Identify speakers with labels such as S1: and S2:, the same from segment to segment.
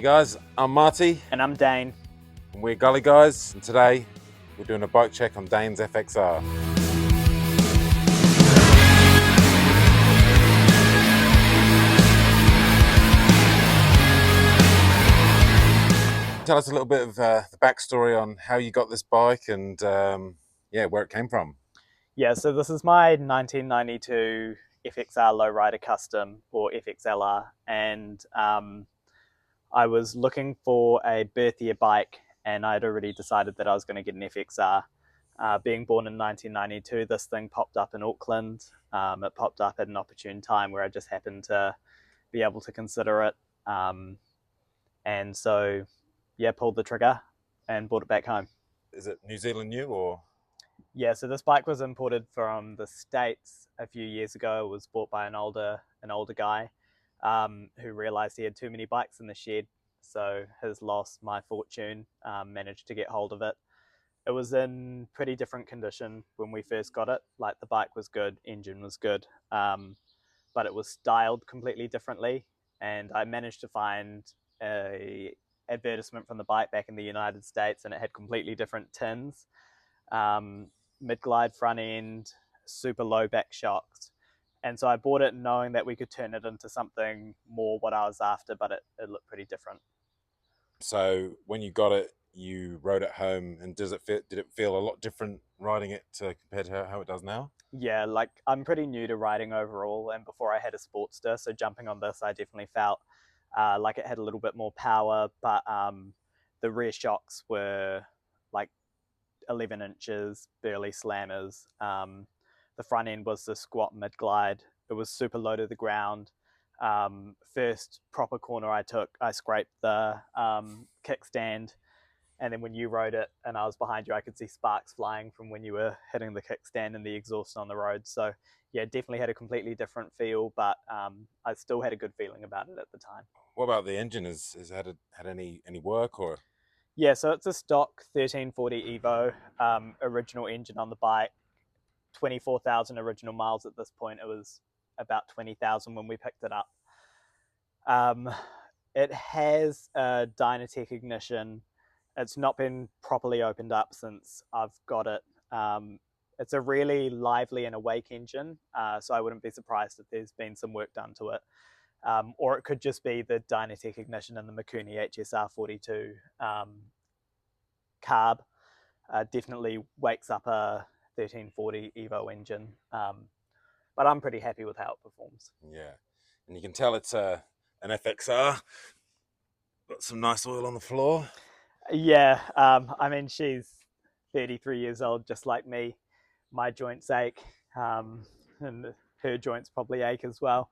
S1: Hey guys, I'm Marty
S2: And I'm Dane.
S1: and we're Gully Guys, and today we're doing a bike check on Dane's FXR. Tell us a little bit of the backstory on how you got this bike and where it came from.
S2: Yeah, so this is my 1992 FXR Lowrider Custom, or FXLR, and I was looking for a birthier bike, and I'd already decided that I was going to get an FXR. Being born in 1992, this thing popped up in Auckland. It popped up at an opportune time where I just happened to be able to consider it. And so, yeah, pulled the trigger and brought it back home.
S1: Is it New Zealand new or?
S2: Yeah, so this bike was imported from the States a few years ago. It was bought by an older guy who realized he had too many bikes in the shed. So his loss, my fortune, managed to get hold of it. It was in pretty different condition when we first got it. Like, the bike was good, engine was good, but it was styled completely differently. And I managed to find a advertisement from the bike back in the United States, and it had completely different tins. Mid-glide front end, super low back shocks. And so I bought it knowing that we could turn it into something more what I was after, but it looked pretty different.
S1: So when you got it, you rode it home, and did it feel a lot different riding it compared to how it does now?
S2: Yeah, like, I'm pretty new to riding overall, and before I had a Sportster, so jumping on this, I definitely felt like it had a little bit more power, but the rear shocks were like 11 inches, barely slammers. The front end was the squat mid glide. It was super low to the ground. First proper corner I took, I scraped the kickstand, and then when you rode it and I was behind you, I could see sparks flying from when you were hitting the kickstand and the exhaust on the road. So yeah, definitely had a completely different feel, but I still had a good feeling about it at the time.
S1: What about the engine? Has had any work or?
S2: Yeah, so it's a stock 1340 Evo, original engine on the bike, 24,000 original miles at this point. It was about 20,000 when we picked it up. It has a Dynatech ignition. It's not been properly opened up since I've got it. It's a really lively and awake engine, so I wouldn't be surprised if there's been some work done to it. Or it could just be the Dynatech ignition in the Mikuni HSR 42 carb. Definitely wakes up a 1340 Evo engine, but I'm pretty happy with how it performs.
S1: Yeah, and you can tell it's an FXR. Got some nice oil on the floor.
S2: Yeah, I mean, she's 33 years old, just like me. My joints ache, and her joints probably ache as well.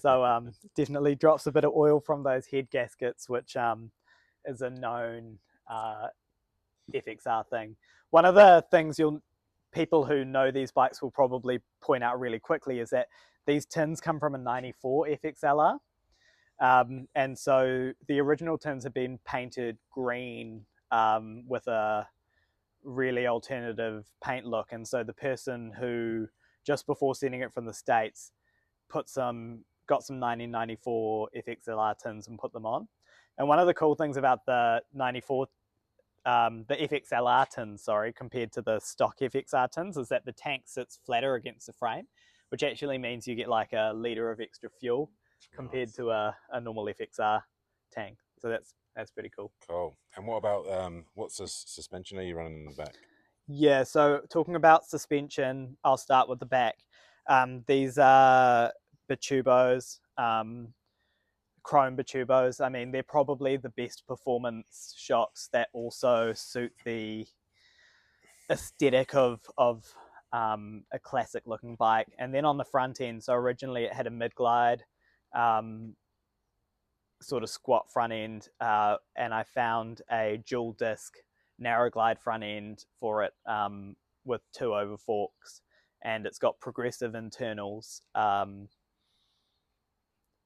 S2: So definitely drops a bit of oil from those head gaskets, which is a known FXR thing. One of the things people who know these bikes will probably point out really quickly is that these tins come from a 94 FXLR. And so the original tins have been painted green with a really alternative paint look. And so the person who, just before sending it from the States, got some 1994 FXLR tins and put them on. And one of the cool things about the FXLR tins, compared to the stock FXR tins, is that the tank sits flatter against the frame, which actually means you get like a litre of extra fuel compared to a normal FXR tank. So that's pretty cool.
S1: Cool. And what about what suspension are you running in the back?
S2: Yeah, so talking about suspension, I'll start with the back. These are Bitubos, chrome Bitubos. I mean, they're probably the best performance shocks that also suit the aesthetic of a classic looking bike. And then on the front end, so originally it had a mid glide, sort of squat front end, and I found a dual disc narrow glide front end for it, with 2 over forks, and it's got progressive internals,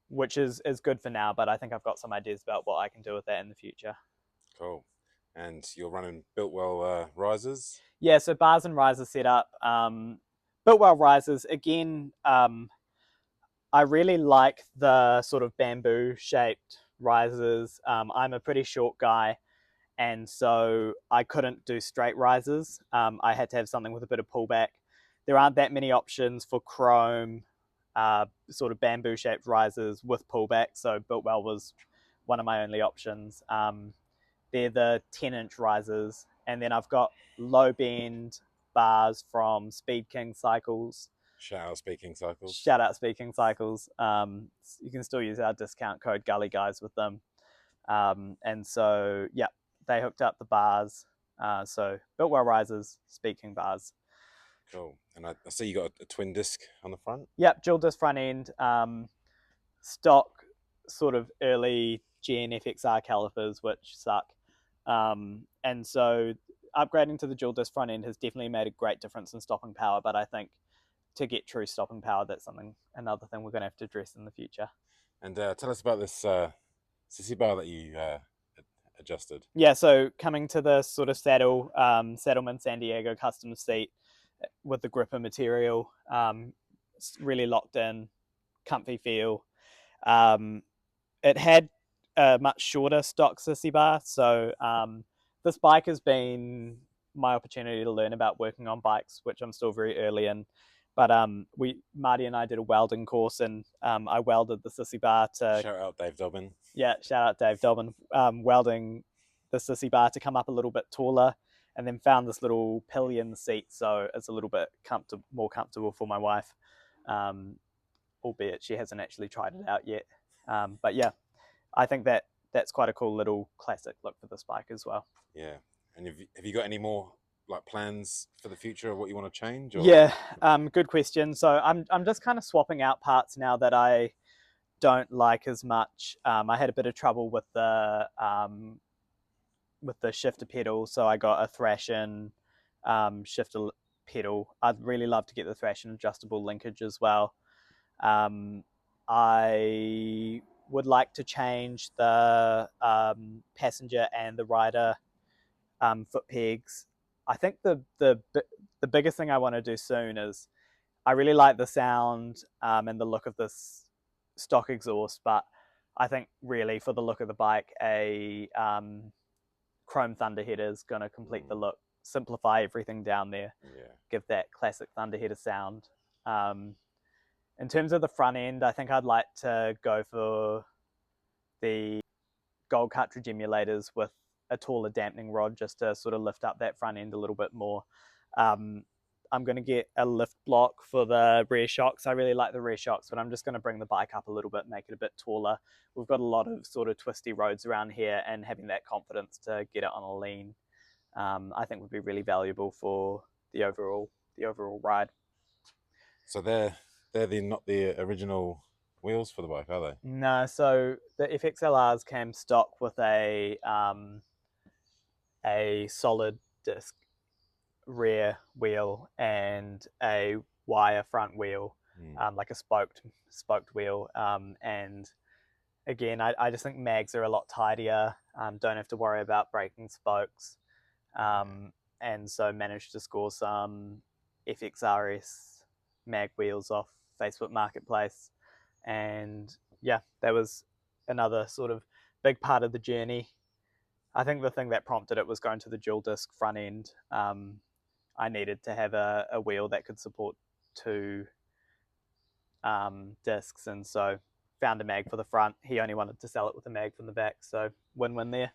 S2: which is good for now, but I think I've got some ideas about what I can do with that in the future.
S1: Cool. And you're running Biltwell risers?
S2: Yeah, so bars and risers set up. Biltwell risers, again, I really like the sort of bamboo shaped risers. I'm a pretty short guy, and so I couldn't do straight risers. I had to have something with a bit of pullback. There aren't that many options for chrome, sort of bamboo shaped risers with pullback, so Builtwell was one of my only options. They're the 10-inch risers, and then I've got low bend bars from Speed King Cycles.
S1: Shout out Speaking Cycles.
S2: Shout out Speaking Cycles. You can still use our discount code Gully Guys with them. And so, yeah, they hooked up the bars. So Builtwell risers, Speaking bars.
S1: Cool. And I see you got a twin disc on the front.
S2: Yep, dual disc front end. Stock sort of early Gen FXR calipers, which suck. And so upgrading to the dual disc front end has definitely made a great difference in stopping power. But I think to get true stopping power, that's another thing we're going to have to address in the future.
S1: And tell us about this sissy bar that you adjusted.
S2: Yeah, so coming to the sort of Saddleman San Diego custom seat with the gripper material, really locked in, comfy feel. It had a much shorter stock sissy bar, so this bike has been my opportunity to learn about working on bikes, which I'm still very early in. But Marty and I did a welding course, and I welded the sissy bar to.
S1: Shout out Dave Dobbin.
S2: Yeah, shout out Dave Dobbin. Welding the sissy bar to come up a little bit taller, and then found this little pillion seat, so it's a little bit more comfortable for my wife. Albeit she hasn't actually tried it out yet. But yeah, I think that's quite a cool little classic look for this bike as well.
S1: Yeah. And have you got any more like plans for the future of what you want to change? Or?
S2: Yeah, good question. So I'm just kind of swapping out parts now that I don't like as much. I had a bit of trouble with the shifter pedal, so I got a Thrashin shifter pedal. I'd really love to get the Thrashin adjustable linkage as well. I would like to change the passenger and the rider foot pegs. I think the biggest thing I want to do soon is I really like the sound and the look of this stock exhaust, but I think really for the look of the bike, a chrome thunder header is going to complete the look, simplify everything down there, give that classic thunder header sound. In terms of the front end, I think I'd like to go for the gold cartridge emulators with a taller dampening rod just to sort of lift up that front end a little bit more. I'm going to get a lift block for the rear shocks. I really like the rear shocks, but I'm just going to bring the bike up a little bit, make it a bit taller. We've got a lot of sort of twisty roads around here, and having that confidence to get it on a lean, I think would be really valuable for the overall ride.
S1: So they're not the original wheels for the bike, are they?
S2: No, so the FXLRs came stock with a solid disc rear wheel and a wire front wheel, like a spoked wheel. And again, I just think mags are a lot tidier. Don't have to worry about breaking spokes. And so managed to score some FXRS mag wheels off Facebook Marketplace. And yeah, that was another sort of big part of the journey. I think the thing that prompted it was going to the dual disc front end. I needed to have a wheel that could support two discs, and so found a mag for the front. He only wanted to sell it with a mag from the back, so win-win there.